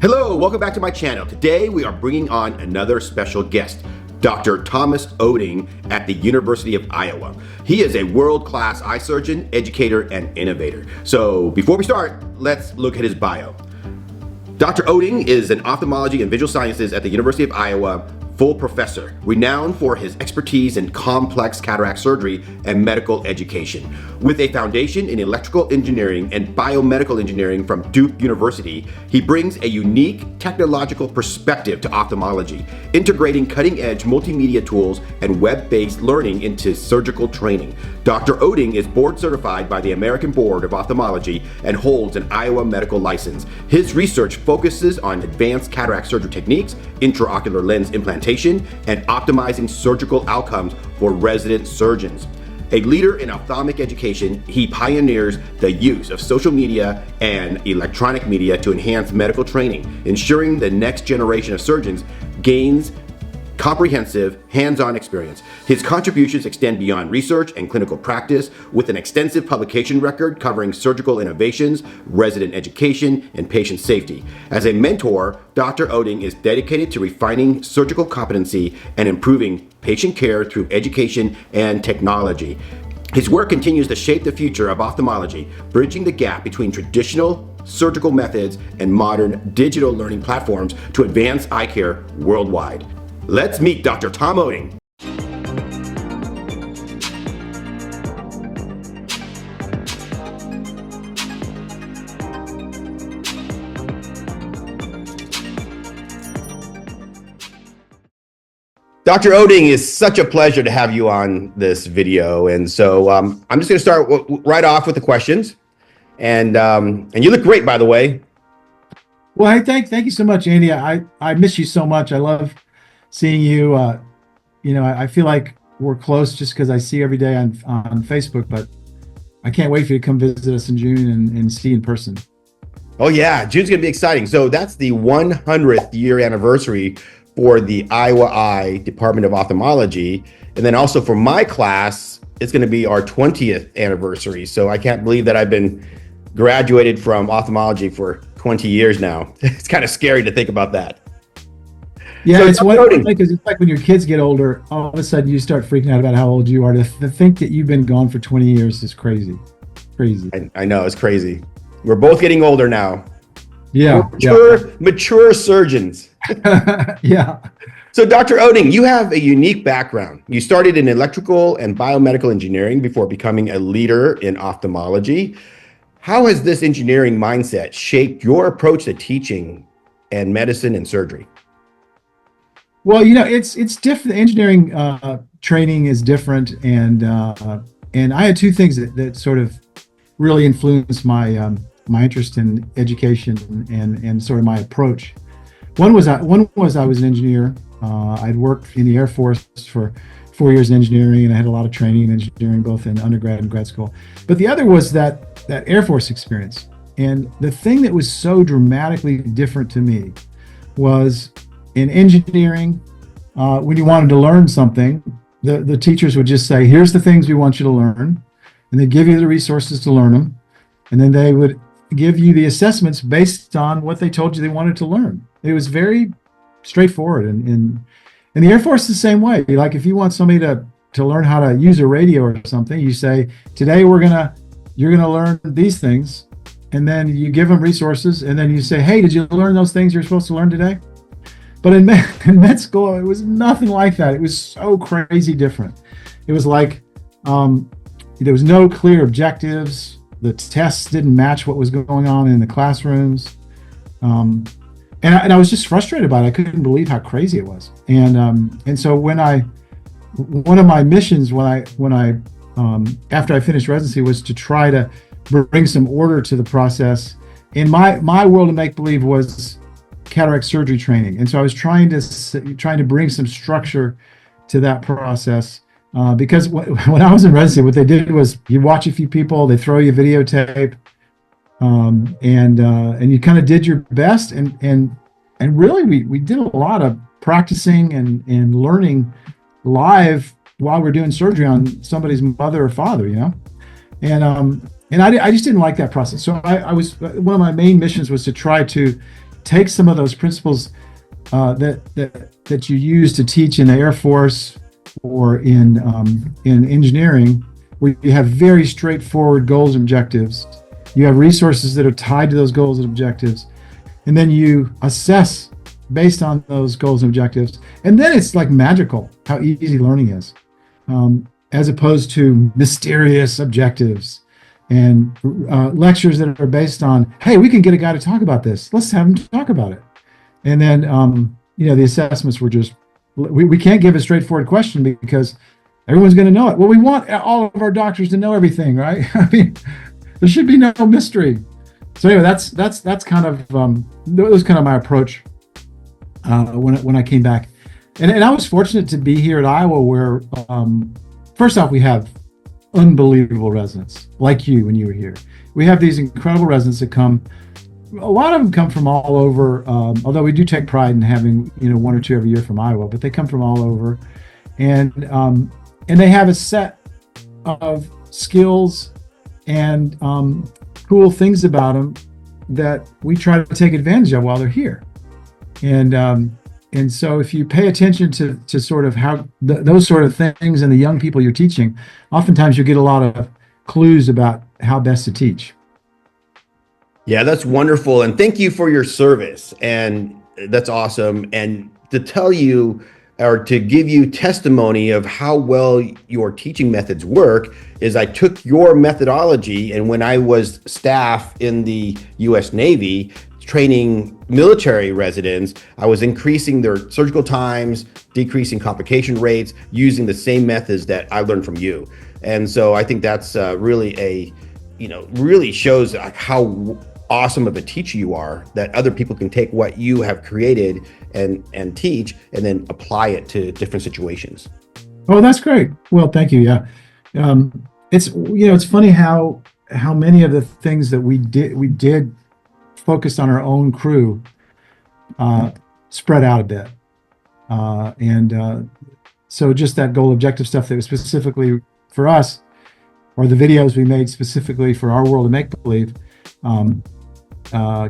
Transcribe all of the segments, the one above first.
Hello, welcome back to my channel. Today we are bringing on another special guest, Dr. Thomas Oetting at the University of Iowa. He is a world-class eye surgeon, educator, and innovator. So before we start, let's look at his bio. Dr. Oetting is an ophthalmology and visual sciences at the University of Iowa full professor, renowned for his expertise in complex cataract surgery and medical education. With a foundation in electrical engineering and biomedical engineering from Duke University, he brings a unique technological perspective to ophthalmology, integrating cutting-edge multimedia tools and web-based learning into surgical training. Dr. Oetting is board certified by the American Board of Ophthalmology and holds an Iowa medical license. His research focuses on advanced cataract surgery techniques, intraocular lens implantation, and optimizing surgical outcomes for resident surgeons. A leader in ophthalmic education, he pioneers the use of social media and electronic media to enhance medical training, ensuring the next generation of surgeons gains comprehensive, hands-on experience. His contributions extend beyond research and clinical practice, with an extensive publication record covering surgical innovations, resident education, and patient safety. As a mentor, Dr. Oetting is dedicated to refining surgical competency and improving patient care through education and technology. His work continues to shape the future of ophthalmology, bridging the gap between traditional surgical methods and modern digital learning platforms to advance eye care worldwide. Let's meet Dr. Tom Oetting. Dr. Oetting, is such a pleasure to have you on this video. And so I'm just going to start right off with the questions. And you look great, by the way. Well, hey, thank you so much, Andy. I miss you so much. I love seeing you. I feel like we're close just because I see you every day on Facebook, but I can't wait for you to come visit us in June and see you in person. Oh yeah, June's gonna be exciting. So that's the 100th year anniversary for the Iowa Eye Department of Ophthalmology. And then also for my class, it's gonna be our 20th anniversary. So I can't believe that I've been graduated from ophthalmology for 20 years now. It's kind of scary to think about that. Yeah, so it's one because it's like when your kids get older, all of a sudden you start freaking out about how old you are. To think that you've been gone for 20 years is crazy. I know, it's crazy. We're both getting older now. Yeah. Mature surgeons. Yeah. So Dr. Oetting, you have a unique background. You started in electrical and biomedical engineering before becoming a leader in ophthalmology. How has this engineering mindset shaped your approach to teaching and medicine and surgery? Well, it's different. Engineering training is different, and I had two things that sort of really influenced my my interest in education and sort of my approach. One was I was an engineer. I'd worked in the Air Force for 4 years in engineering, and I had a lot of training in engineering, both in undergrad and grad school. But the other was that Air Force experience. And the thing that was so dramatically different to me was, in engineering, when you wanted to learn something, the teachers would just say, here's the things we want you to learn, and they give you the resources to learn them, and then they would give you the assessments based on what they told you they wanted to learn. It was very straightforward, and the Air Force is the same way. Like, if you want somebody to learn how to use a radio or something, you say, today you're gonna learn these things, and then you give them resources, and then you say, hey, did you learn those things you're supposed to learn today? But in med school, it was nothing like that. It was so crazy different. It was like there was no clear objectives. The tests didn't match what was going on in the classrooms, and I was just frustrated by it. I couldn't believe how crazy it was. And so one of my missions when I after I finished residency was to try to bring some order to the process. And my world of make believe was cataract surgery training, and so I was trying to bring some structure to that process, because when I was in residency, what they did was you watch a few people, they throw you a videotape, and you kind of did your best, and really we did a lot of practicing and learning live while we're doing surgery on somebody's mother or father, and I just didn't like that process. So I was one of my main missions was to try to take some of those principles that you use to teach in the Air Force or in engineering, where you have very straightforward goals and objectives. You have resources that are tied to those goals and objectives, and then you assess based on those goals and objectives. And then it's like magical how easy learning is, as opposed to mysterious objectives and lectures that are based on, hey, we can get a guy to talk about this. Let's have him talk about it. And then, the assessments were just, we can't give a straightforward question because everyone's going to know it. Well, we want all of our doctors to know everything, right? I mean, there should be no mystery. So anyway, that's kind of, that was kind of my approach when I came back. And I was fortunate to be here at Iowa where, first off, we have unbelievable residents like you when you were here. We have these incredible residents that come. A lot of them come from all over, although we do take pride in having, one or two every year from Iowa, but they come from all over. And they have a set of skills and cool things about them that we try to take advantage of while they're here. And so if you pay attention to sort of how those sort of things and the young people you're teaching, oftentimes you get a lot of clues about how best to teach. Yeah, that's wonderful. And thank you for your service. And that's awesome. And to tell you or to give you testimony of how well your teaching methods work is I took your methodology, and when I was staff in the U.S. Navy training military residents, I was increasing their surgical times, decreasing complication rates, using the same methods that I learned from you. And so I think that's really really shows how awesome of a teacher you are, that other people can take what you have created and teach and then apply it to different situations. Oh, that's great. Well, thank you. Yeah. It's funny how many of the things that we did focused on our own crew, spread out a bit. So just that goal objective stuff that was specifically for us, or the videos we made specifically for our world of make-believe, kind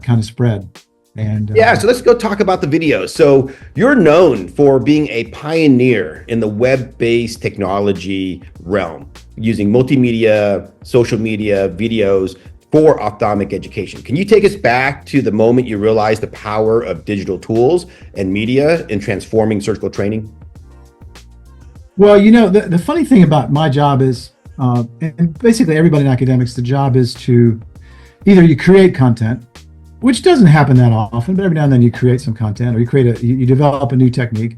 of spread. And so let's go talk about the videos. So you're known for being a pioneer in the web-based technology realm, using multimedia, social media, videos for ophthalmic education. Can you take us back to the moment you realized the power of digital tools and media in transforming surgical training? Well, the funny thing about my job is, and basically everybody in academics, the job is to either you create content, which doesn't happen that often, but every now and then you create some content, or you develop a new technique.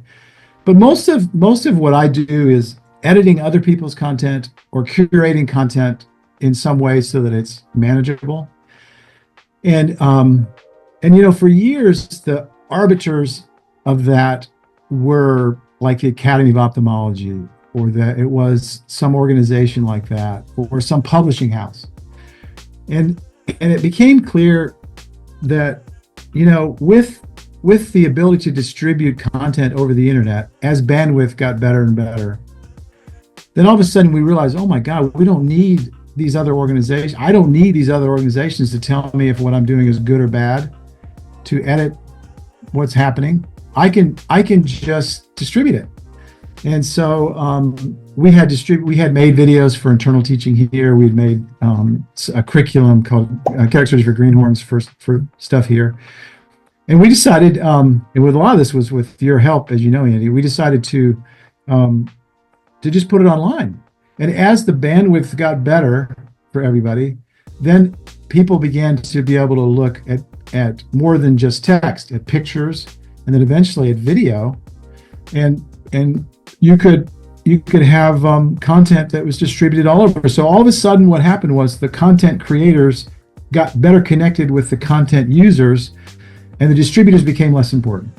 But most of what I do is editing other people's content or curating content in some way so that it's manageable. And for years, the arbiters of that were like the Academy of Ophthalmology, or that it was some organization like that, or some publishing house. And it became clear that, with the ability to distribute content over the internet, as bandwidth got better and better, then all of a sudden we realized, oh my God, we don't need these other organizations. I don't need these other organizations to tell me if what I'm doing is good or bad, to edit what's happening. I can just distribute it. And so we had made videos for internal teaching here. We'd made a curriculum called Cataract Surgery for Greenhorns for stuff here. And we decided, and with a lot of this was with your help, as you know, Andy, we decided to just put it online. And as the bandwidth got better for everybody, then people began to be able to look at more than just text, at pictures, and then eventually at video. And you could have content that was distributed all over. So all of a sudden what happened was the content creators got better connected with the content users, and the distributors became less important.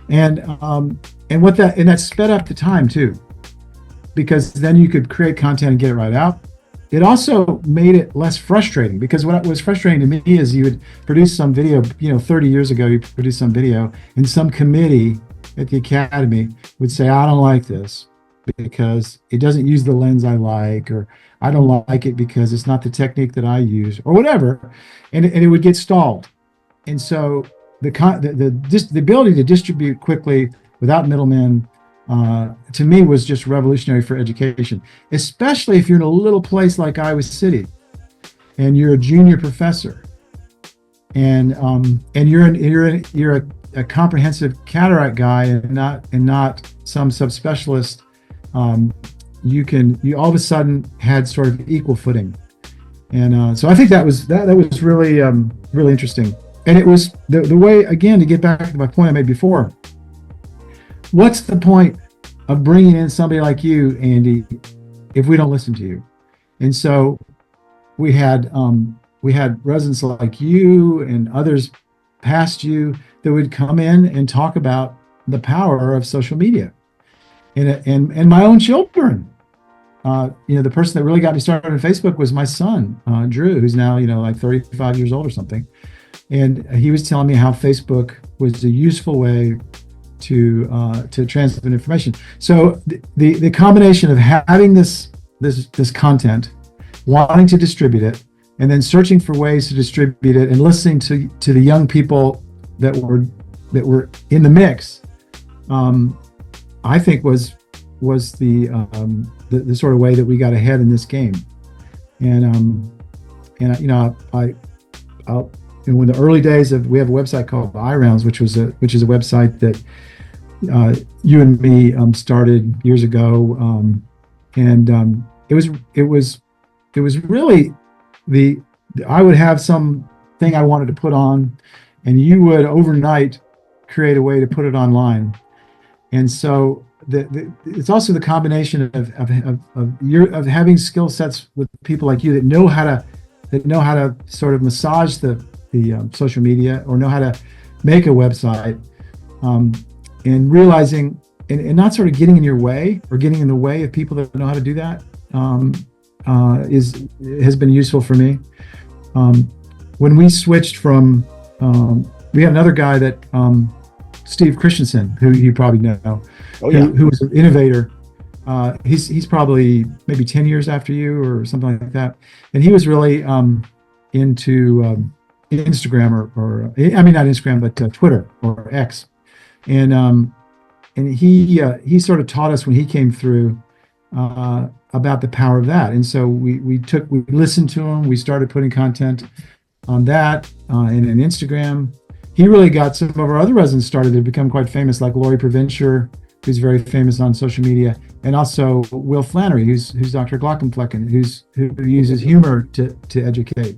And that sped up the time too, because then you could create content and get it right out. It also made it less frustrating, because what was frustrating to me is you would produce some video, 30 years ago, you produced some video, and some committee at the academy would say, I don't like this because it doesn't use the lens I like, or I don't like it because it's not the technique that I use, or whatever. And it would get stalled. And so the ability to distribute quickly without middlemen, to me, was just revolutionary for education, especially if you're in a little place like Iowa City and you're a junior professor, and you're a comprehensive cataract guy and not some subspecialist. You all of a sudden had sort of equal footing, and so I think that was really really interesting. And it was the way, again, to get back to my point I made before. What's the point of bringing in somebody like you, Andy, if we don't listen to you? And so we had residents like you and others past you that would come in and talk about the power of social media, and my own children. The person that really got me started on Facebook was my son, Drew, who's now like 35 years old or something, and he was telling me how Facebook was a useful way to transmit information. So the combination of having this content, wanting to distribute it, and then searching for ways to distribute it, and listening to the young people that were in the mix, I think was the sort of way that we got ahead in this game. And in the early days we have a website called iRounds, which is a website that you and me started years ago, and it was really I would have something I wanted to put on, and you would overnight create a way to put it online. And so it's also the combination of having skill sets with people like you that know how to sort of massage the social media, or know how to make a website, and realizing and not sort of getting in your way or getting in the way of people that know how to do that, has been useful for me. When we switched from, we had another guy that Steve Christensen, who you probably know, who was an innovator. He's probably maybe 10 years after you or something like that, and he was really into Instagram or I mean not Instagram, but Twitter or X, and he sort of taught us when he came through about the power of that. And so we listened to him. We started putting content on that and in Instagram. He really got some of our other residents started to become quite famous, like Lori Provencher, who's very famous on social media, and also Will Flannery, who's Dr. Glockenflecken, who uses humor to educate.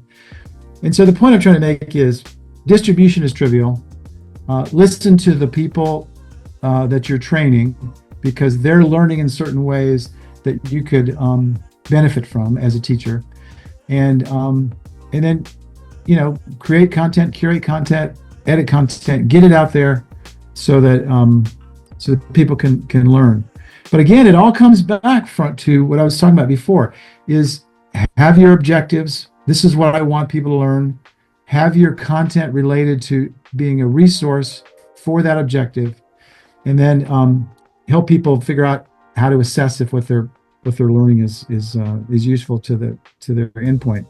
And so the point I'm trying to make is distribution is trivial. Listen to the people that you're training, because they're learning in certain ways that you could benefit from as a teacher, and then create content, curate content, edit content, get it out there so that people can learn. But again, it all comes back to what I was talking about before: is have your objectives. This is what I want people to learn. Have your content related to being a resource for that objective, and then help people figure out how to assess if what they're learning is useful to their endpoint.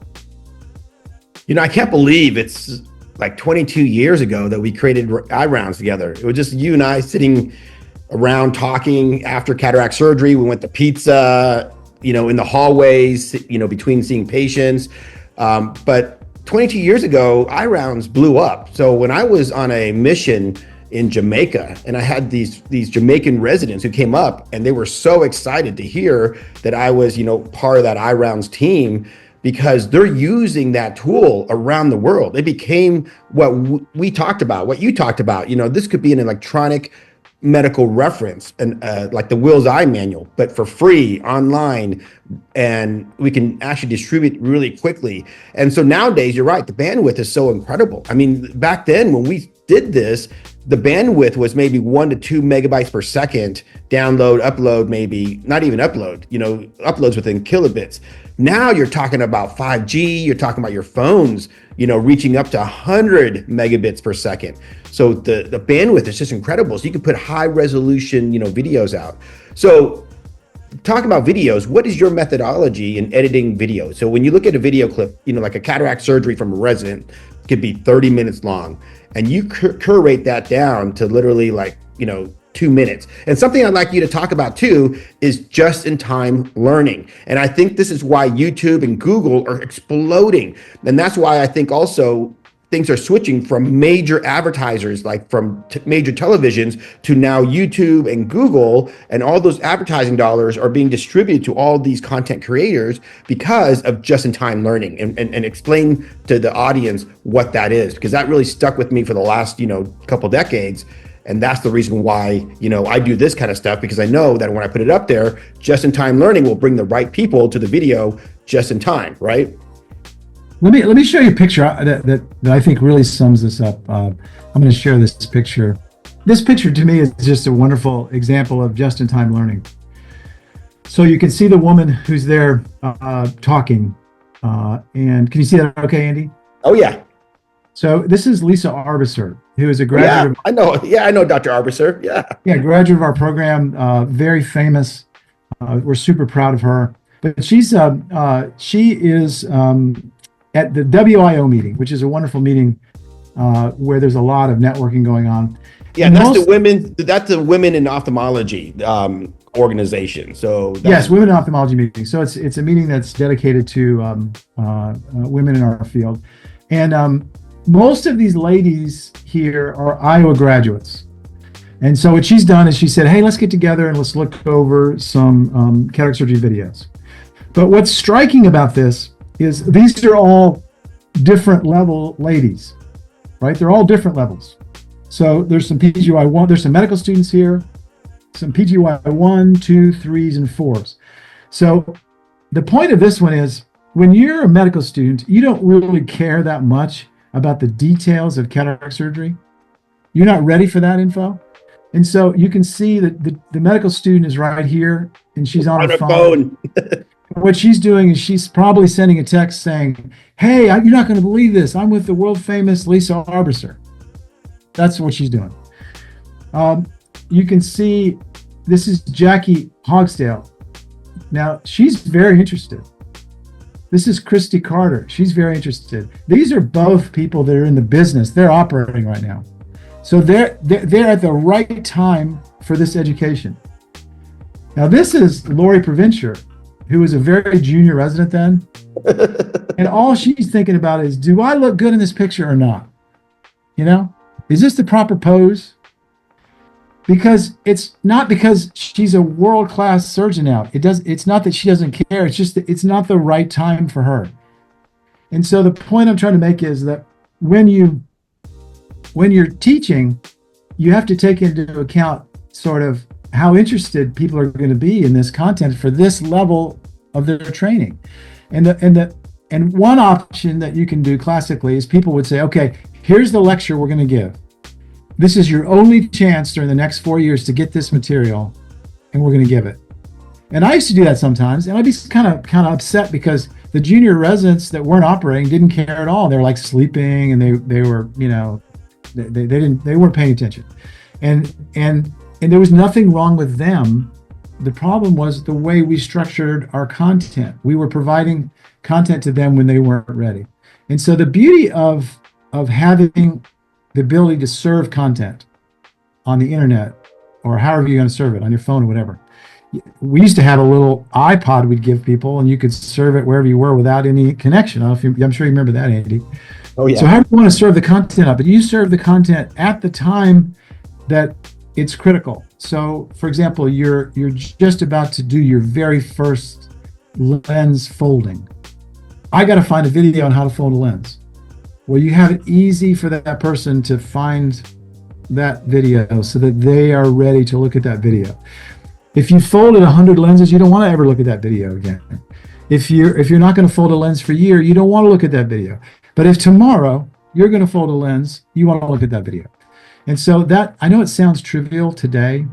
I can't believe it's like 22 years ago that we created iRounds together. It was just you and I sitting around talking after cataract surgery. We went to pizza, in the hallways, between seeing patients. But 22 years ago, iRounds blew up. So when I was on a mission in Jamaica, and I had these Jamaican residents who came up, and they were so excited to hear that I was, part of that iRounds team, because they're using that tool around the world. It became what we talked about, what you talked about. This could be an electronic medical reference, and like the Will's Eye Manual, but for free online, and we can actually distribute really quickly. And so nowadays, you're right, the bandwidth is so incredible. I mean, back then when we did this, the bandwidth was maybe 1 to 2 megabytes per second, download, upload, maybe not even upload, uploads within kilobits. Now you're talking about 5G, you're talking about your phones, reaching up to 100 megabits per second. So the bandwidth is just incredible. So you can put high resolution, videos out. So talking about videos, what is your methodology in editing videos? So when you look at a video clip, like a cataract surgery from a resident, could be 30 minutes long, and you curate that down to literally like, 2 minutes. And something I'd like you to talk about too is just-in-time learning. And I think this is why YouTube and Google are exploding. And that's why I think also things are switching from major advertisers, like from major televisions, to now YouTube and Google, and all those advertising dollars are being distributed to all these content creators because of just-in-time learning. And explain to the audience what that is, because that really stuck with me for the last, couple decades. And that's the reason why, I do this kind of stuff, because I know that when I put it up there, just-in-time learning will bring the right people to the video just in time, right? Let me show you a picture that I think really sums this up. I'm going to share this picture. This picture to me is just a wonderful example of just-in-time learning. So you can see the woman who's there talking. And can you see that okay, Andy? Oh, yeah. So this is Lisa Arbisser, who is a graduate. Yeah, I know. Yeah, I know Dr. Arbisser. Yeah. Yeah, graduate of our program, very famous. We're super proud of her. But she is at the WIO meeting, which is a wonderful meeting where there's a lot of networking going on. Yeah, and that's the women in ophthalmology organization. So yes, women in ophthalmology meeting. So it's a meeting that's dedicated to women in our field, and most of these ladies here are Iowa graduates. And so what she's done is she said, hey, let's get together and let's look over some cataract surgery videos. But what's striking about this is these are all different level ladies, right? They're all different levels. So there's some PGY1, there's some medical students here, some PGY1, 2, 3s, and 4s. So the point of this one is, when you're a medical student, you don't really care that much about the details of cataract surgery. You're not ready for that info. And so you can see that the medical student is right here, and she's on her phone. What she's doing is she's probably sending a text saying, hey, you're not going to believe this. I'm with the world famous Lisa Arbisser. That's what she's doing. You can see this is Jackie Hogsdale. Now, she's very interested. This is Christy Carter. She's very interested. These are both people that are in the business. They're operating right now. So they're at the right time for this education. Now, this is Lori Provencher, who was a very junior resident then. And all she's thinking about is, do I look good in this picture or not? Is this the proper pose? Because it's not because she's a world-class surgeon now. It's not that she doesn't care. It's just that it's not the right time for her. And so the point I'm trying to make is that when you're teaching, you have to take into account sort of how interested people are going to be in this content for this level of their training. And one option that you can do classically is people would say, okay, here's the lecture we're going to give. This is your only chance during the next 4 years to get this material, and we're going to give it. And I used to do that sometimes, and I'd be kind of upset because the junior residents that weren't operating didn't care at all. They were like sleeping, and they were, they weren't paying attention. And there was nothing wrong with them. The problem was the way we structured our content. We were providing content to them when they weren't ready. And so the beauty of having the ability to serve content on the internet, or however you're going to serve it, on your phone or whatever. We used to have a little iPod we'd give people, and you could serve it wherever you were without any connection. I'm sure you remember that, Andy. Oh, yeah. So how do you want to serve the content up? But you serve the content at the time that it's critical. So, for example, you're just about to do your very first lens folding. I got to find a video on how to fold a lens. Well, you have it easy for that person to find that video so that they are ready to look at that video. If you folded 100 lenses, you don't want to ever look at that video again. If you're not going to fold a lens for a year, you don't want to look at that video. But if tomorrow you're going to fold a lens, you want to look at that video. And so that, I know it sounds trivial today,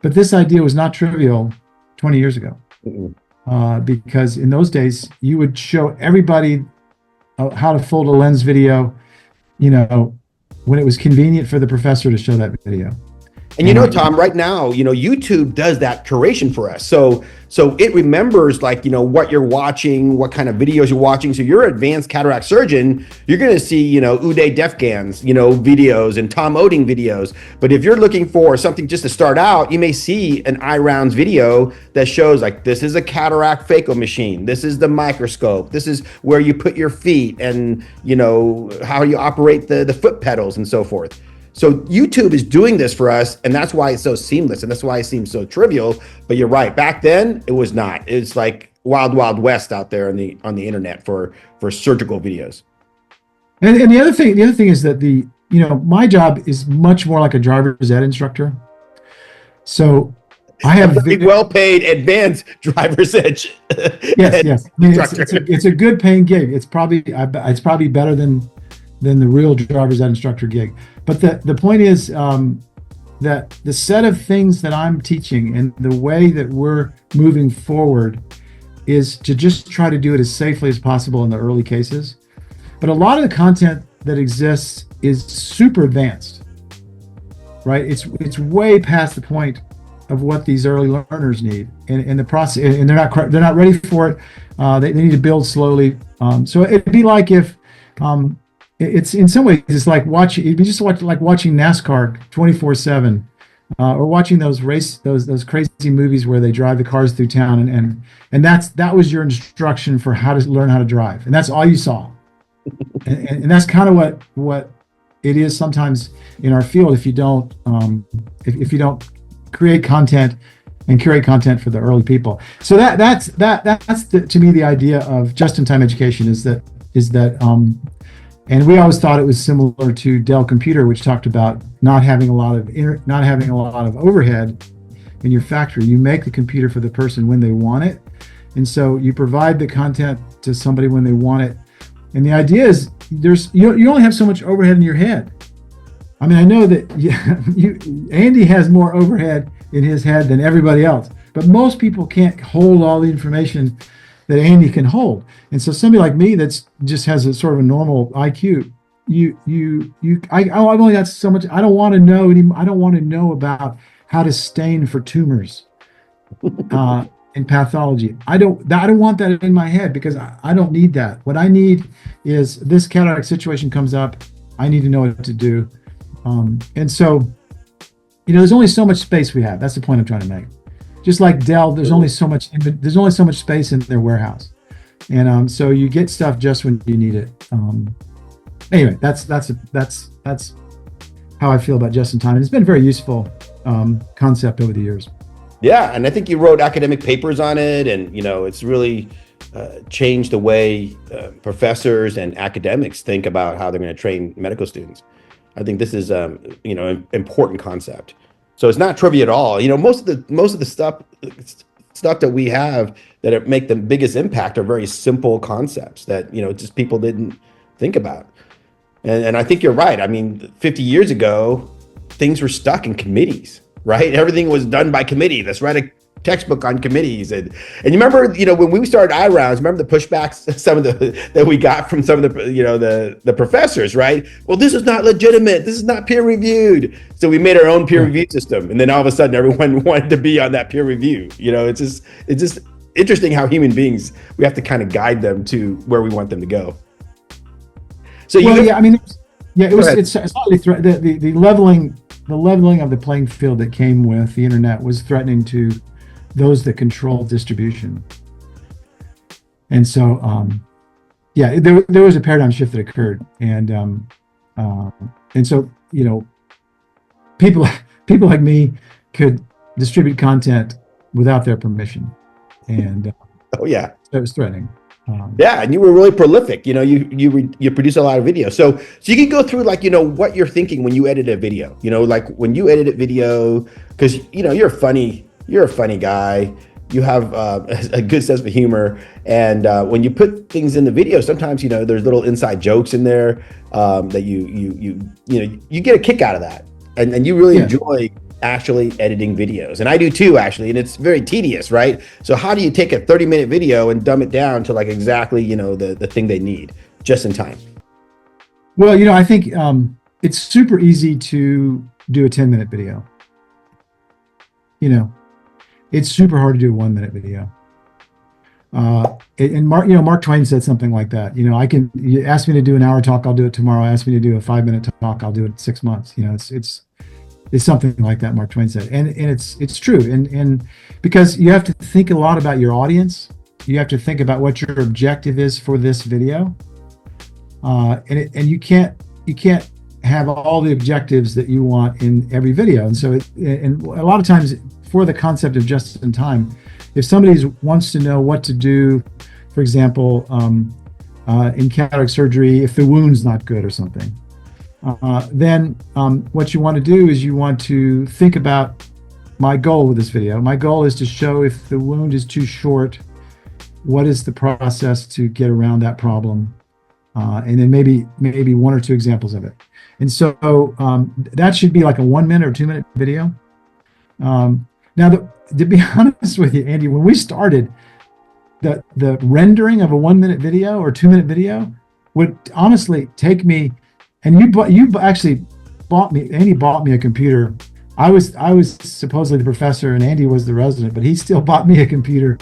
but this idea was not trivial 20 years ago. Because in those days, you would show everybody how to fold a lens video, when it was convenient for the professor to show that video. And Tom, right now, YouTube does that curation for us. So it remembers like, what you're watching, what kind of videos you're watching. So you're an advanced cataract surgeon, you're going to see, Uday Defgan's, videos and Tom Oetting videos. But if you're looking for something just to start out, you may see an iRounds video that shows like, this is a cataract phaco machine. This is the microscope. This is where you put your feet and, how you operate the foot pedals and so forth. So YouTube is doing this for us, and that's why it's so seamless, and that's why it seems so trivial. But you're right. Back then, it was not. It's like wild, wild west out there on the internet for surgical videos. And the other thing is that my job is much more like a driver's ed instructor. So I have a well-paid advanced driver's ed. Yes. I mean, it's a good paying gig. It's probably better than the real driver's ed instructor gig. But the point is that the set of things that I'm teaching and the way that we're moving forward is to just try to do it as safely as possible in the early cases. But a lot of the content that exists is super advanced, right? It's way past the point of what these early learners need, and the process, and they're not ready for it. They need to build slowly. So it'd be like if it's in some ways it's like watching NASCAR 24/7, or watching those crazy movies where they drive the cars through town, and that was your instruction for how to learn how to drive, and that's all you saw. and that's kind of what it is sometimes in our field if you don't create content and curate content for the early people. So that's to me the idea of just-in-time education is that and we always thought it was similar to Dell Computer, which talked about not having a lot of overhead in your factory. You make the computer for the person when they want it, and so you provide the content to somebody when they want it. And the idea is you only have so much overhead in your head. I mean, I know that Andy has more overhead in his head than everybody else, but most people can't hold all the information that Andy can hold. And so somebody like me that's just has a sort of a normal IQ, I've only got so much. I don't want to know I don't want to know about how to stain for tumors in pathology. I don't want that in my head because I don't need that. What I need is this cataract situation comes up. I need to know what to do. And so, there's only so much space we have. That's the point I'm trying to make. Just like Dell, there's only so much space in their warehouse, and so you get stuff just when you need it. Anyway, that's how I feel about just in time, and it's been a very useful concept over the years. Yeah, and I think you wrote academic papers on it, and it's really changed the way professors and academics think about how they're going to train medical students. I think this is an important concept. So it's not trivia at all. Most of the stuff that we have that make the biggest impact are very simple concepts that just people didn't think about. And I think you're right. I mean, 50 years ago, things were stuck in committees, right? Everything was done by committee. Let's write a textbook on committees. And you remember, when we started iRounds, remember the pushbacks that we got from some of the professors, right? Well, this is not legitimate. This is not peer reviewed. So we made our own peer review system. And then all of a sudden everyone wanted to be on that peer review. It's just interesting how human beings, we have to kind of guide them to where we want them to go. So it's slightly the leveling of the playing field that came with the internet was threatening to those that control distribution. And so, there was a paradigm shift that occurred, and so people like me could distribute content without their permission, and oh yeah, so it was threatening. Yeah, and you were really prolific. You produce a lot of video. So you can go through what you're thinking when you edit a video. Like when you edit a video, because you're a funny guy. You have a good sense of humor, and when you put things in the video, sometimes there's little inside jokes in there that you get a kick out of that, and you really enjoy actually editing videos. And I do too, actually, and it's very tedious, right? So how do you take a 30-minute video and dumb it down to exactly the thing they need just in time? Well, I think it's super easy to do a 10-minute video. you know, it's super hard to do a 1 minute video. And Mark Twain said something like that. You ask me to do an hour talk, I'll do it tomorrow. Ask me to do a 5 minute talk, I'll do it in 6 months. It's something like that, Mark Twain said. And it's true. And because you have to think a lot about your audience, you have to think about what your objective is for this video. And you can't have all the objectives that you want in every video. And so and a lot of times for the concept of just in time, if somebody wants to know what to do, for example, in cataract surgery, if the wound's not good or something, then what you want to do is you want to think about my goal with this video. My goal is to show if the wound is too short, what is the process to get around that problem, and then maybe 1 or 2 examples of it. And so that should be like a 1 minute or 2 minute video. Now, to be honest with you, Andy, when we started, the rendering of a 1 minute video or 2 minute video would honestly take me. And you actually bought me. Andy bought me a computer. I was supposedly the professor, and Andy was the resident, but he still bought me a computer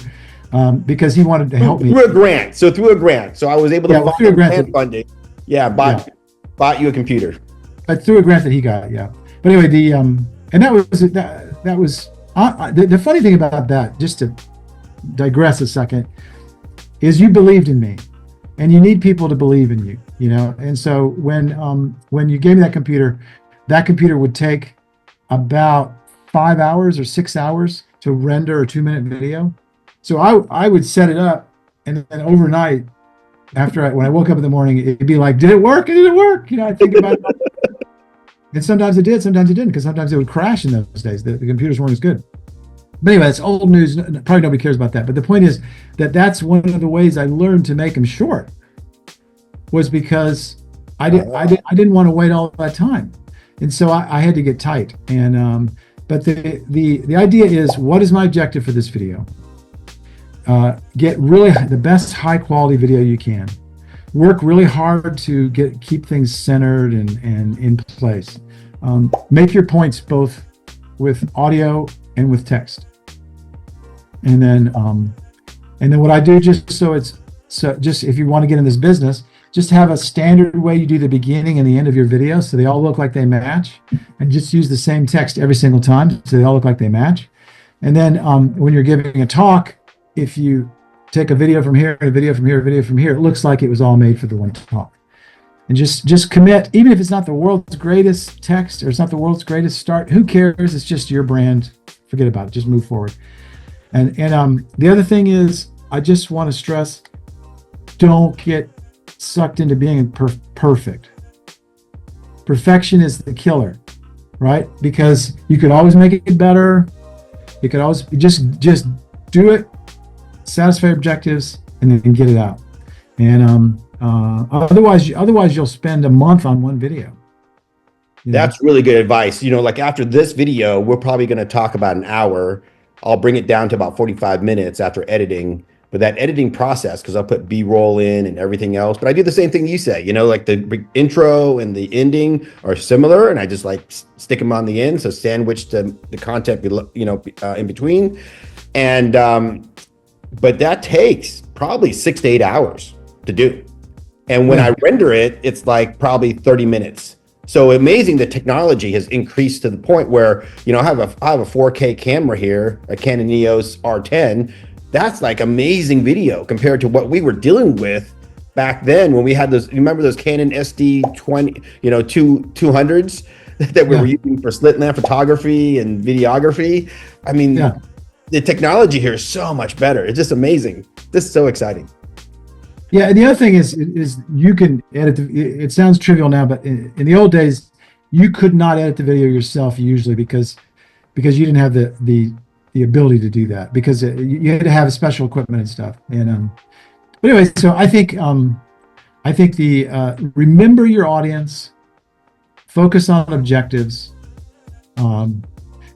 because he wanted to help me through a grant. So I was able to through a grant funding. Yeah, bought you a computer. But through a grant that he got, yeah. But anyway, and that was the funny thing about that. Just to digress a second, is you believed in me, and you need people to believe in you. And so when you gave me that computer would take about 5 hours or 6 hours to render a 2 minute video. So I would set it up, and then overnight, when I woke up in the morning, it'd be like, did it work? Did it work? I'd think about it. And sometimes it did, sometimes it didn't, because sometimes it would crash in those days. The computers weren't as good. But anyway, it's old news. Probably nobody cares about that. But the point is that's one of the ways I learned to make them short, was because I didn't want to wait all that time, and so I had to get tight. And but the idea is, what is my objective for this video? Get really the best high quality video you can. Work really hard to keep things centered and in place. Make your points both with audio and with text. And then what I do, just if you want to get in this business, just have a standard way you do the beginning and the end of your video, so they all look like they match, and just use the same text every single time so they all look like they match. And then when you're giving a talk, if you take a video from here, a video from here, a video from here, it looks like it was all made for the one talk. And just commit, even if it's not the world's greatest text or it's not the world's greatest start, who cares? It's just your brand. Forget about it. Just move forward. And the other thing is, I just want to stress, don't get sucked into being perfect. Perfection is the killer, right? Because you could always make it better. You could always just do it, satisfy objectives, and then get it out. And otherwise you'll spend a month on one video. That's really good advice. Like after this video, we're probably going to talk about an hour. I'll bring it down to about 45 minutes after editing. But that editing process, because I'll put B-roll in and everything else. But I do the same thing you say, like the intro and the ending are similar, and I just like stick them on the end, so sandwich the content below, in between. And but that takes probably 6 to 8 hours to do. And when I render it, it's like probably 30 minutes. So amazing, the technology has increased to the point where, I have a 4K camera here, a Canon EOS R10. That's like amazing video compared to what we were dealing with back then when we had those. You remember those Canon SD 200s that we were using for slit lamp photography and videography? I mean, the technology here is so much better. It's just amazing. This is so exciting. Yeah, and the other thing is you can edit. It sounds trivial now, but in the old days, you could not edit the video yourself usually because you didn't have the ability to do that, because you had to have special equipment and stuff. And but anyway, so I think the remember your audience, focus on objectives. Now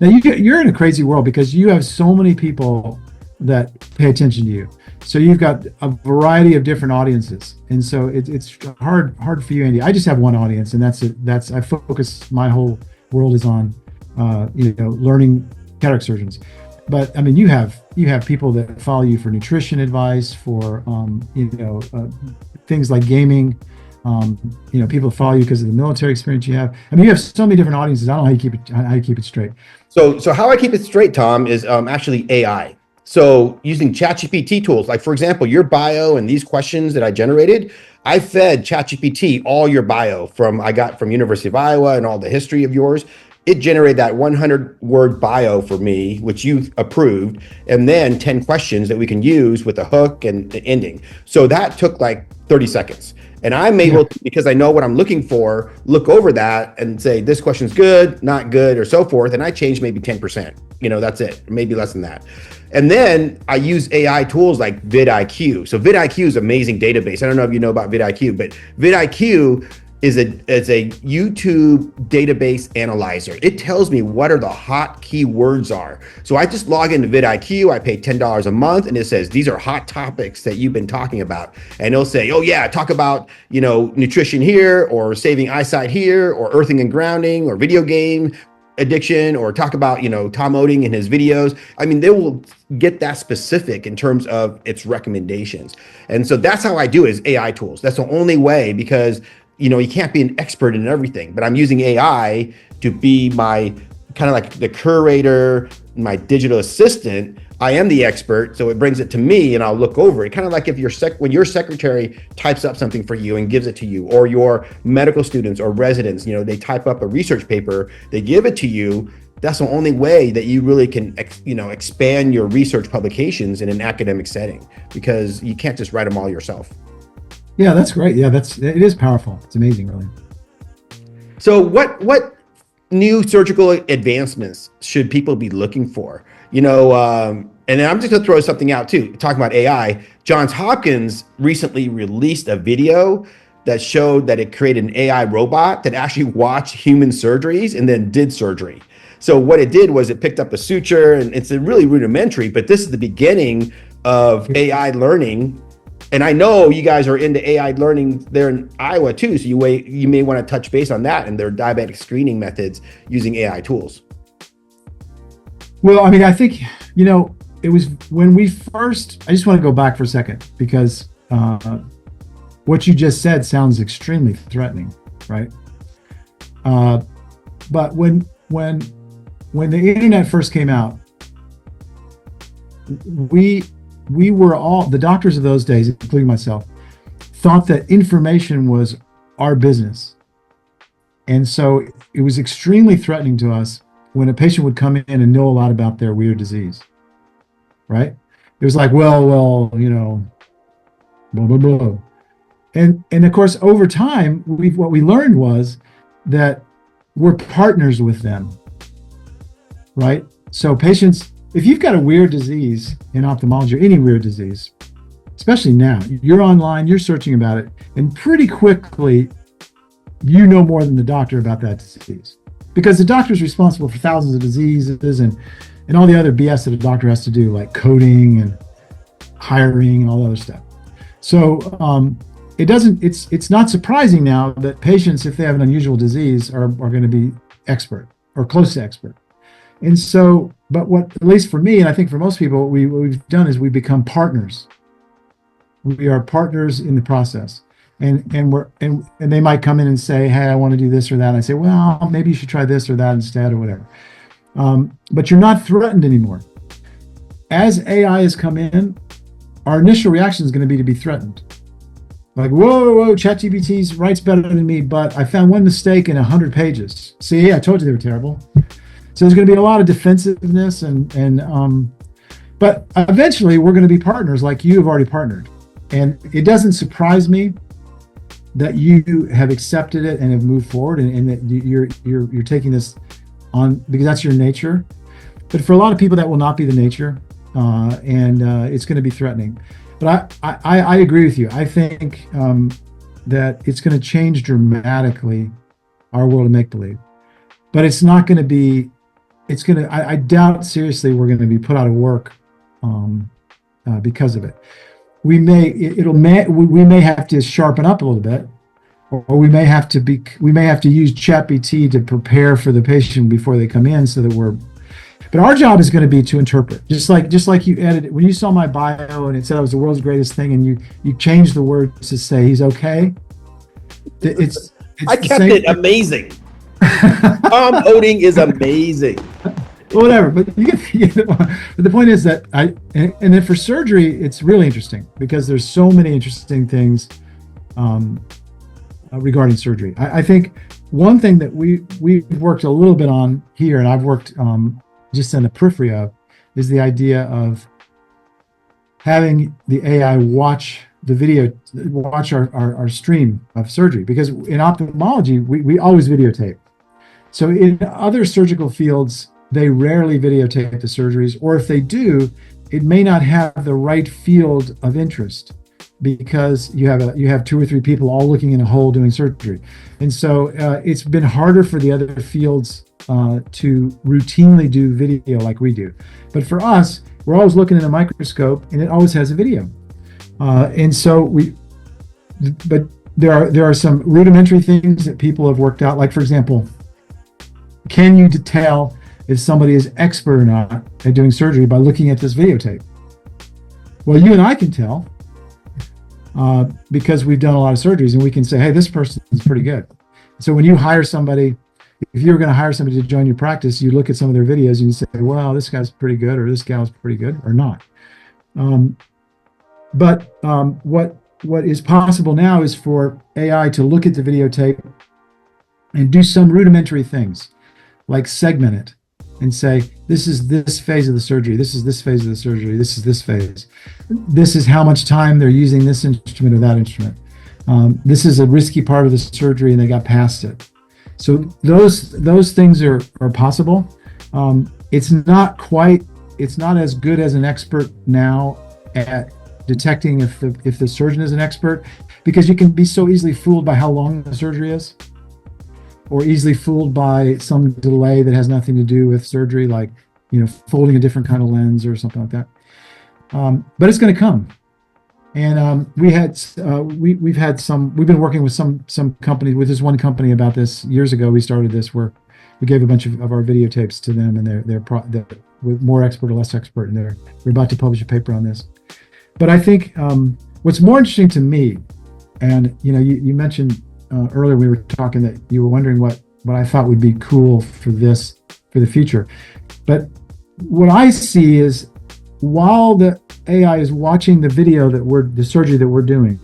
you're in a crazy world because you have so many people that pay attention to you. So you've got a variety of different audiences, and so it's hard for you, Andy. I just have one audience, and that's it. I focus. My whole world is on learning cataract surgeons. But I mean, you have people that follow you for nutrition advice, for things like gaming. People follow you because of the military experience you have. I mean, you have so many different audiences. I don't know how you keep it straight. So how I keep it straight, Tom, is actually AI. So using ChatGPT tools, like for example, your bio and these questions that I generated, I fed ChatGPT all your bio I got from University of Iowa and all the history of yours. It generated that 100-word bio for me, which you approved, and then 10 questions that we can use with a hook and the ending. So that took like 30 seconds. And I'm able to, because I know what I'm looking for, look over that and say, this question's good, not good, or so forth. And I change maybe 10%. That's it, maybe less than that. And then I use AI tools like vidIQ. So vidIQ is an amazing database. I don't know if you know about vidIQ, but vidIQ is a YouTube database analyzer. It tells me what are the hot keywords are. So I just log into vidIQ, I pay $10 a month, and it says, these are hot topics that you've been talking about. And it'll say, oh yeah, talk about, nutrition here, or saving eyesight here, or earthing and grounding, or video game addiction, or talk about, Tom Oetting and his videos. I mean, they will get that specific in terms of its recommendations. And so that's how I do it, is AI tools. That's the only way, because you can't be an expert in everything, but I'm using AI to be my kind of like the curator, my digital assistant. I am the expert, so it brings it to me and I'll look over it. Kind of like if when your secretary types up something for you and gives it to you, or your medical students or residents, they type up a research paper, they give it to you. That's the only way that you really can, expand your research publications in an academic setting, because you can't just write them all yourself. Yeah, that's great. Yeah, it is powerful. It's amazing, really. So what new surgical advancements should people be looking for? And then I'm just going to throw something out too, talking about AI. Johns Hopkins recently released a video that showed that it created an AI robot that actually watched human surgeries and then did surgery. So what it did was it picked up a suture, and it's a really rudimentary, but this is the beginning of AI learning. And I know you guys are into AI learning there in Iowa too, so you may want to touch base on that and their diabetic screening methods using AI tools. Well, I mean, I think, it was when we first, I just want to go back for a second, because what you just said sounds extremely threatening, right? But when the internet first came out, we were all, the doctors of those days, including myself, thought that information was our business. And so it was extremely threatening to us when a patient would come in and know a lot about their weird disease, right? It was like, well, blah, blah, blah. And of course, over time, what we learned was that we're partners with them, right? So patients, if you've got a weird disease in ophthalmology, or any weird disease, especially now, you're online, you're searching about it, and pretty quickly, you know more than the doctor about that disease. Because the doctor is responsible for thousands of diseases and all the other BS that a doctor has to do, like coding and hiring and all that other stuff. So it's not surprising now that patients, if they have an unusual disease, are going to be expert or close to expert. And so, but what, at least for me, and I think for most people, what we've done is we become partners. We are partners in the process. And they might come in and say, hey, I want to do this or that. And I say, well, maybe you should try this or that instead, or whatever. But you're not threatened anymore. As AI has come in, our initial reaction is going to be threatened. Like, whoa, ChatGPT writes better than me, but I found one mistake in 100 pages. See, I told you they were terrible. So there's going to be a lot of defensiveness, but eventually we're going to be partners like you have already partnered. And it doesn't surprise me that you have accepted it and have moved forward, and that you're taking this on because that's your nature. But for a lot of people, that will not be the nature, and it's going to be threatening. But I agree with you. I think that it's going to change dramatically our world of make-believe. But it's not going to be. I doubt seriously we're going to be put out of work because of it. We may have to sharpen up a little bit, or we may have to use ChatGPT to prepare for the patient before they come in, so that we're, But our job is going to be to interpret, just like you edited when you saw my bio and it said I was the world's greatest thing, and you changed the words to say he's okay. It's I kept it amazing. Tom Oetting is amazing. Well, whatever, but but the point is that and then for surgery, it's really interesting because there's so many interesting things regarding surgery. I think one thing that we've worked a little bit on here, and I've worked just in the periphery of, is the idea of having the AI watch the video, watch our stream of surgery, because in ophthalmology, we always videotape. So in other surgical fields, they rarely videotape the surgeries, or if they do, it may not have the right field of interest because you have 2 or 3 people all looking in a hole doing surgery. And so it's been harder for the other fields to routinely do video like we do. But for us, we're always looking in a microscope and it always has a video. And so but there are some rudimentary things that people have worked out. Like, for example, can you tell if somebody is expert or not at doing surgery by looking at this videotape? Well, you and I can tell because we've done a lot of surgeries, and we can say, hey, this person is pretty good. So when you hire somebody, if you're going to hire somebody to join your practice, you look at some of their videos and you say, well, this guy's pretty good, or this gal's pretty good, or not. But what is possible now is for AI to look at the videotape and do some rudimentary things, like segment it and say, this is this phase of the surgery, this is this phase of the surgery, this is this phase. This is how much time they're using this instrument or that instrument. This is a risky part of the surgery and they got past it. So those things are possible. It's not as good as an expert now at detecting if the surgeon is an expert, because you can be so easily fooled by how long the surgery is, or easily fooled by some delay that has nothing to do with surgery, like folding a different kind of lens or something like that. But it's going to come. And we've been working with some companies, with this one company about this years ago. We started this where we gave a bunch of our videotapes to them, and they're with more expert or less expert, and we're about to publish a paper on this. But I think what's more interesting to me, and you mentioned earlier, we were talking that you were wondering what I thought would be cool for the future. But what I see is, while the AI is watching the video the surgery that we're doing,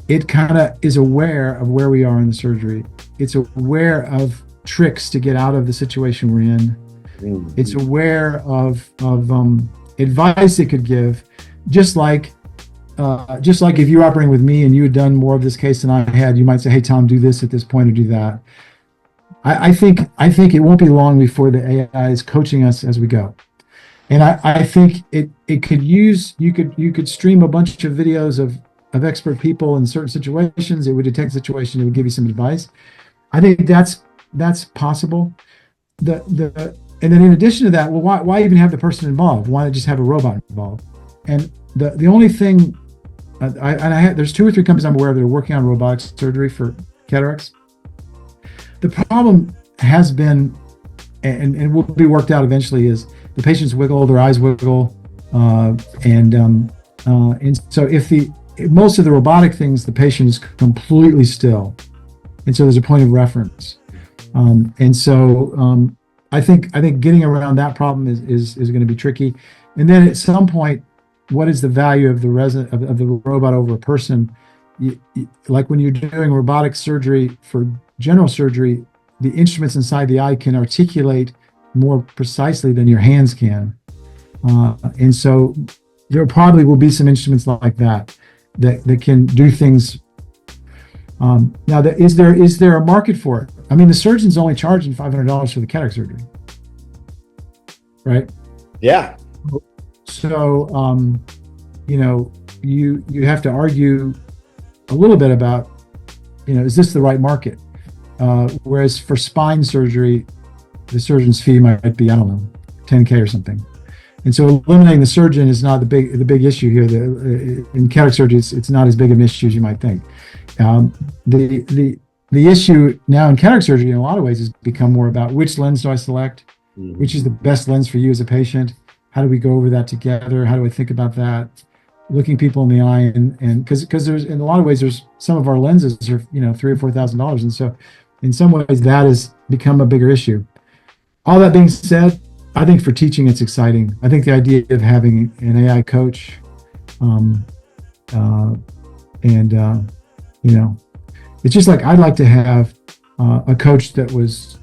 it kind of is aware of where we are in the surgery. It's aware of tricks to get out of the situation we're in. Mm-hmm. It's aware of advice it could give, just like if you were operating with me and you had done more of this case than I had, you might say, hey, Tom, do this at this point or do that. I think it won't be long before the AI is coaching us as we go. And I think it could use, you could stream a bunch of videos of expert people in certain situations. It would detect the situation. It would give you some advice. I think that's possible. And then in addition to that, well, why even have the person involved? Why not just have a robot involved? And the only thing, there's 2 or 3 companies I'm aware of that are working on robotic surgery for cataracts. The problem has been, and will be worked out eventually, is the patients wiggle, their eyes wiggle, and so if most of the robotic things, the patient is completely still, and so there's a point of reference, and so I think getting around that problem is going to be tricky. And then at some point, what is the value of the robot over a person? Like when you're doing robotic surgery for general surgery, the instruments inside the eye can articulate more precisely than your hands can. And so there probably will be some instruments like that can do things. Now, is there a market for it? I mean, the surgeon's only charging $500 for the cataract surgery, right? Yeah. So, you have to argue a little bit about, is this the right market? Whereas for spine surgery, the surgeon's fee might be, I don't know, $10K or something. And so eliminating the surgeon is not the big issue here. In cataract surgery, it's not as big of an issue as you might think. the issue now in cataract surgery in a lot of ways has become more about which lens do I select, which is the best lens for you as a patient. How do we go over that together? How do I think about that? Looking people in the eye, and because there's in a lot of ways there's some of our lenses are $3,000 or $4,000, and so in some ways that has become a bigger issue. All that being said, I think for teaching it's exciting. I think the idea of having an AI coach, it's just like I'd like to have a coach that was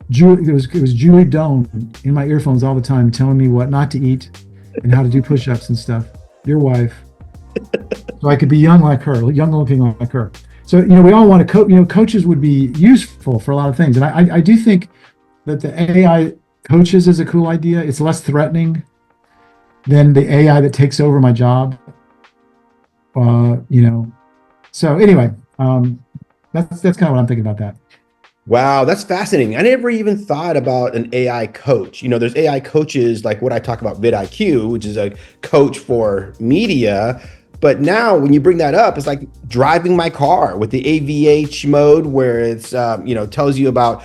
Julie. It was Julie Doan in my earphones all the time, telling me what not to eat and how to do push-ups and stuff. Your wife, so I could be young like her, young looking like her. So we all want to coach. Coaches would be useful for a lot of things, and I do think that the AI coaches is a cool idea. It's less threatening than the AI that takes over my job. So anyway, that's kind of what I'm thinking about that. Wow, that's fascinating. I never even thought about an AI coach. There's AI coaches like what I talk about vidIQ, which is a coach for media. But now when you bring that up, it's like driving my car with the AVH mode where it's, tells you about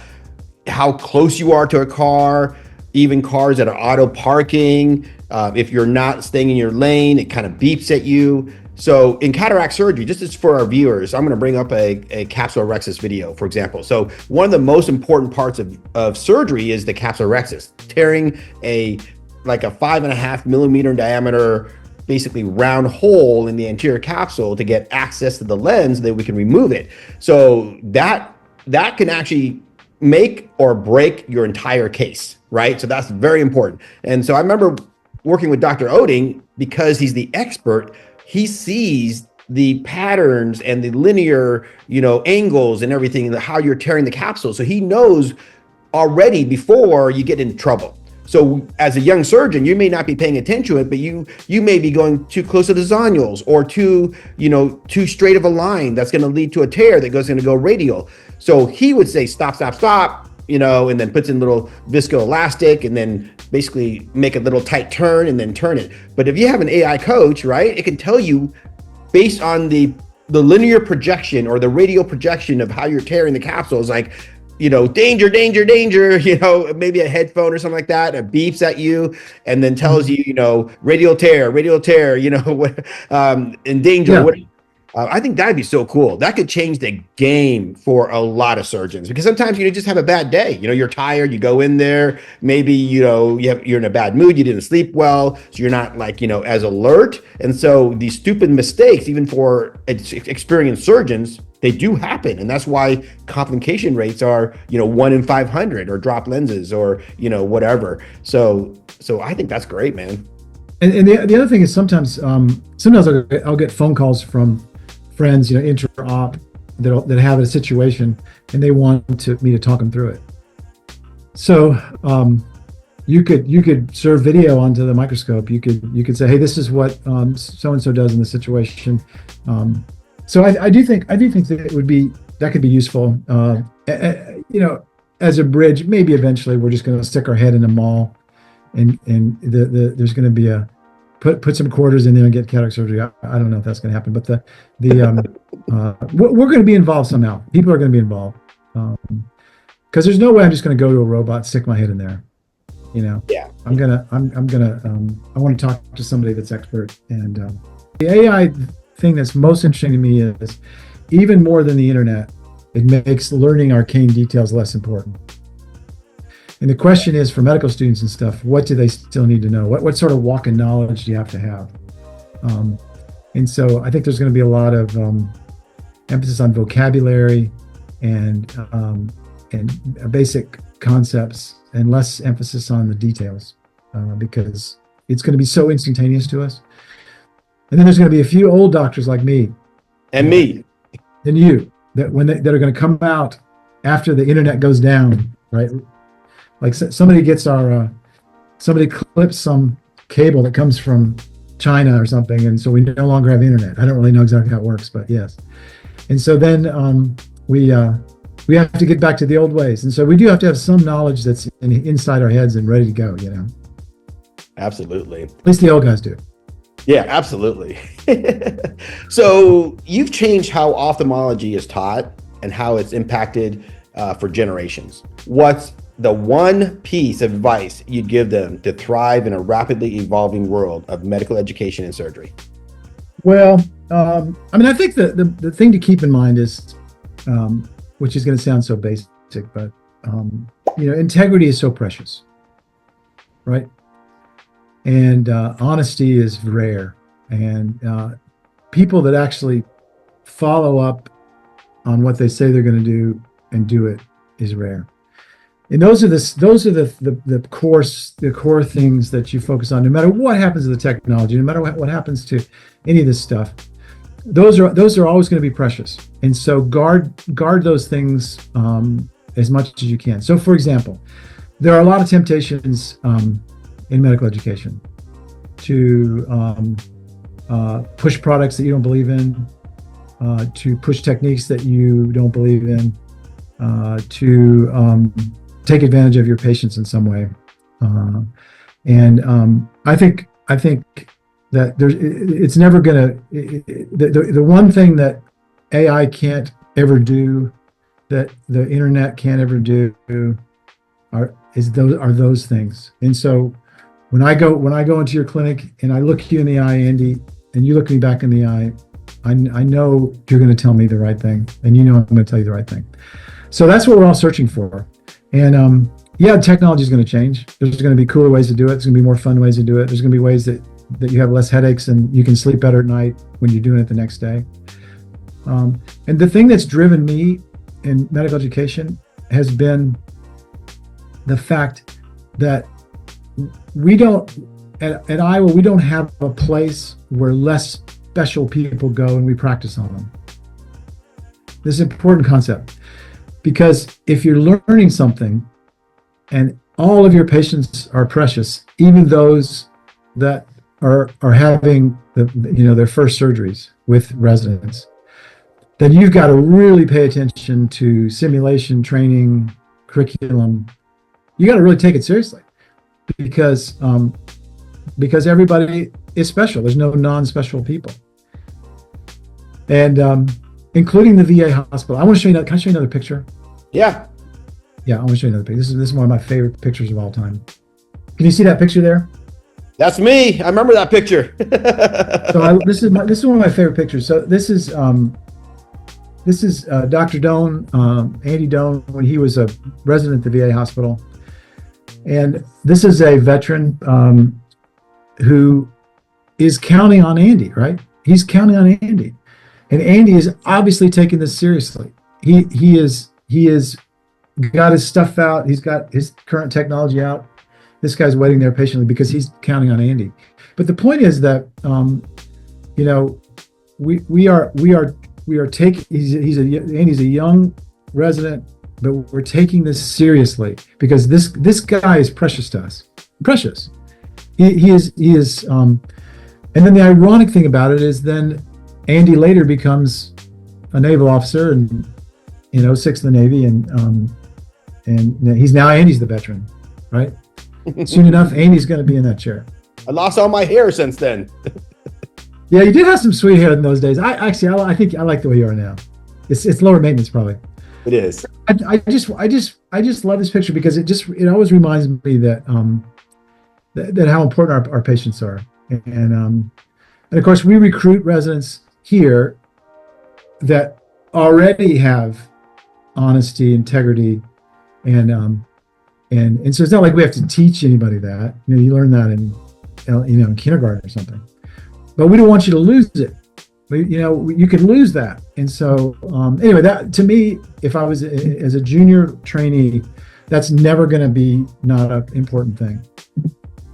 how close you are to a car, even cars that are auto parking. If you're not staying in your lane, it kind of beeps at you. So in cataract surgery, just as for our viewers, I'm going to bring up a capsulorhexis video, for example. So one of the most important parts of surgery is the capsulorhexis, tearing a 5.5 millimeter diameter, basically round hole in the anterior capsule to get access to the lens that we can remove it. So that can actually make or break your entire case, right? So that's very important. And so I remember working with Dr. Oetting, because he's the expert. He sees the patterns and the linear, angles and everything, and how you're tearing the capsule. So he knows already before you get into trouble. So as a young surgeon, you may not be paying attention to it, but you may be going too close to the zonules or too straight of a line that's going to lead to a tear that's going to go radial. So he would say, stop, and then puts in little viscoelastic and then basically make a little tight turn and then turn it. But if you have an AI coach, right, it can tell you based on the linear projection or the radial projection of how you're tearing the capsules, like, danger, maybe a headphone or something like that, it beeps at you and then tells you, radial tear, in danger. Yeah. I think that'd be so cool. That could change the game for a lot of surgeons, because sometimes you just have a bad day. You're tired. You go in there. Maybe you're in a bad mood. You didn't sleep well, so you're not as alert. And so these stupid mistakes, even for experienced surgeons, they do happen, and that's why complication rates are 1 in 500, or drop lenses, or whatever. So I think that's great, man. And the other thing is sometimes I'll get phone calls from friends, inter-op that have a situation and they want me to talk them through it. So you could serve video onto the microscope. You could say, hey, this is what so and so does in this situation. So I do think that could be useful. As a bridge, maybe eventually we're just going to stick our head in a mall, and there's going to be a put some quarters in there and get cataract surgery. I don't know if that's going to happen, but we're going to be involved somehow. People are going to be involved, because there's no way I'm just going to go to a robot, stick my head in there. Yeah. I want to talk to somebody that's expert. And the AI thing that's most interesting to me is, even more than the internet, it makes learning arcane details less important. And the question is, for medical students and stuff, what do they still need to know? What sort of walk-in knowledge do you have to have? And so I think there's going to be a lot of emphasis on vocabulary and basic concepts, and less emphasis on the details, because it's going to be so instantaneous to us. And then there's going to be a few old doctors like me and you that are going to come out after the internet goes down, right? Like somebody clips some cable that comes from China or something, and so we no longer have internet. I don't really know exactly how it works, but yes. And so then we have to get back to the old ways, and so we do have to have some knowledge that's inside our heads and ready to go. Absolutely. At least the old guys do. Yeah, absolutely. So you've changed how ophthalmology is taught. and how it's impacted for generations. What's the one piece of advice you'd give them to thrive in a rapidly evolving world of medical education and surgery? Well, I think the thing to keep in mind is, which is going to sound so basic, but integrity is so precious, right? And honesty is rare, and people that actually follow up on what they say they're going to do and do it is rare. And those are the core things that you focus on, no matter what happens to the technology, no matter what happens to any of this stuff. Those are always going to be precious, and so guard those things as much as you can. So, for example, there are a lot of temptations in medical education to push products that you don't believe in, to push techniques that you don't believe in, to take advantage of your patients in some way. I think that it's never gonna, the one thing that AI can't ever do, that the internet can't ever do, are those things. And so when I go into your clinic and I look you in the eye, Andy, and you look me back in the eye, I know you're going to tell me the right thing, and I'm going to tell you the right thing. So that's what we're all searching for. And technology is going to change. There's going to be cooler ways to do it. There's going to be more fun ways to do it. There's going to be ways that you have less headaches and you can sleep better at night when you're doing it the next day. And the thing that's driven me in medical education has been the fact that we don't, at Iowa, we don't have a place where less special people go and we practice on them. This is an important concept, because if you're learning something and all of your patients are precious, even those that are having their first surgeries with residents, then you've got to really pay attention to simulation, training, curriculum. You got to really take it seriously, because everybody is special. There's no non-special people, and including the VA hospital. I want to show you. Can I show you another picture? Yeah. I want to show you another picture. This is one of my favorite pictures of all time. Can you see that picture there? That's me. I remember that picture. This is one of my favorite pictures. So this is Dr. Doan, Andy Doan, when he was a resident at the VA hospital. And this is a veteran who is counting on Andy, right? He's counting on Andy. And Andy is obviously taking this seriously. He is got his stuff out. He's got his current technology out. This guy's waiting there patiently because he's counting on Andy. But the point is that we are taking. Andy's a young resident, but we're taking this seriously because this guy is precious to us. Precious. He is. And then the ironic thing about it is, then Andy later becomes a naval officer and 6th in the Navy, and Andy's the veteran, right? Soon enough, Andy's going to be in that chair. I lost all my hair since then. Yeah, you did have some sweet hair in those days. I think I like the way you are now. It's lower maintenance, probably. It is. I just love this picture because it always reminds me that that how important our patients are, and of course we recruit residents here that already have honesty, integrity, and so it's not like we have to teach anybody that. You learn that in kindergarten or something. But we don't want you to lose it. You could lose that. And so anyway, that to me, if I was as a junior trainee, that's never going to be not an important thing.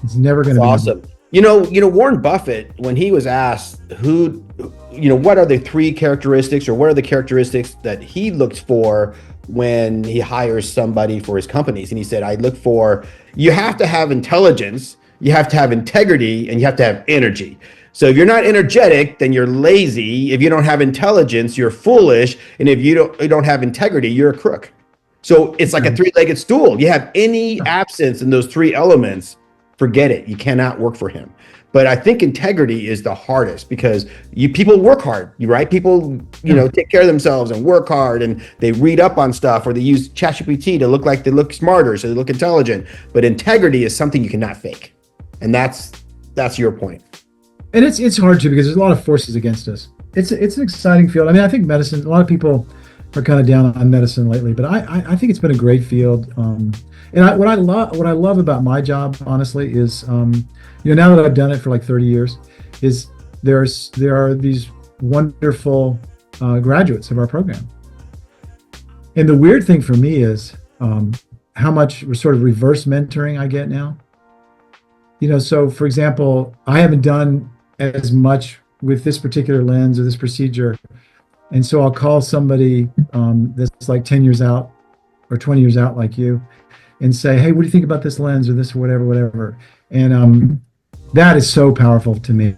It's never going to be awesome. Warren Buffett, when he was asked what are the three characteristics, or what are the characteristics that he looked for when he hires somebody for his companies, and he said, I look for, you have to have intelligence, you have to have integrity, and you have to have energy. So if you're not energetic, then you're lazy. If you don't have intelligence, you're foolish. And if you don't have integrity, you're a crook. So it's like a three-legged stool. You have any absence in those three elements, forget it. You cannot work for him. But I think integrity is the hardest because people work hard, right? People, take care of themselves and work hard, and they read up on stuff, or they use ChatGPT to look like they look smarter, so they look intelligent. But integrity is something you cannot fake. And that's your point. And it's hard too, because there's a lot of forces against us. It's an exciting field. I mean, I think medicine, a lot of people are kind of down on medicine lately, but I think it's been a great field. And what I love about my job, honestly, is now that I've done it for like 30 years, is there are these wonderful graduates of our program. And the weird thing for me is how much sort of reverse mentoring I get now. So for example, I haven't done as much with this particular lens or this procedure. And so I'll call somebody that's like 10 years out or 20 years out like you and say, hey, what do you think about this lens or this or whatever. And that is so powerful to me.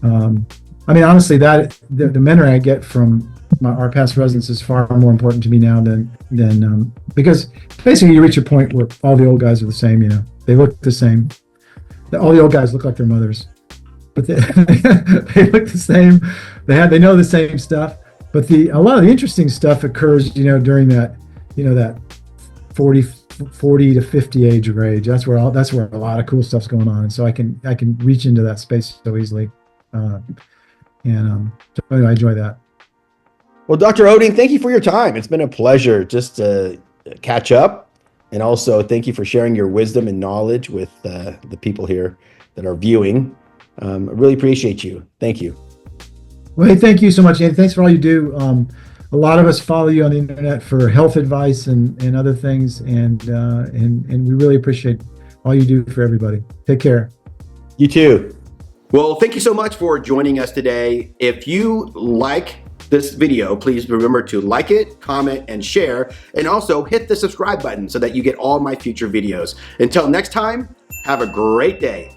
I mean, honestly, that the mentoring I get from our past residents is far more important to me now than because basically you reach a point where all the old guys are the same, they look the same. All the old guys look like their mothers, but they look the same. They know the same stuff, but a lot of the interesting stuff occurs, during that, that 40 to 50 age range. That's where a lot of cool stuff's going on. And so I can reach into that space so easily. So I enjoy that. Well, Dr. Oetting, thank you for your time. It's been a pleasure just to catch up. And also, thank you for sharing your wisdom and knowledge with the people here that are viewing. I really appreciate you. Thank you. Well, hey, thank you so much, Andy. Thanks for all you do. A lot of us follow you on the internet for health advice and other things, and we really appreciate all you do for everybody. Take care. You too. Well, thank you so much for joining us today. If you like this video, please remember to like it, comment, and share, and also hit the subscribe button so that you get all my future videos. Until next time, have a great day.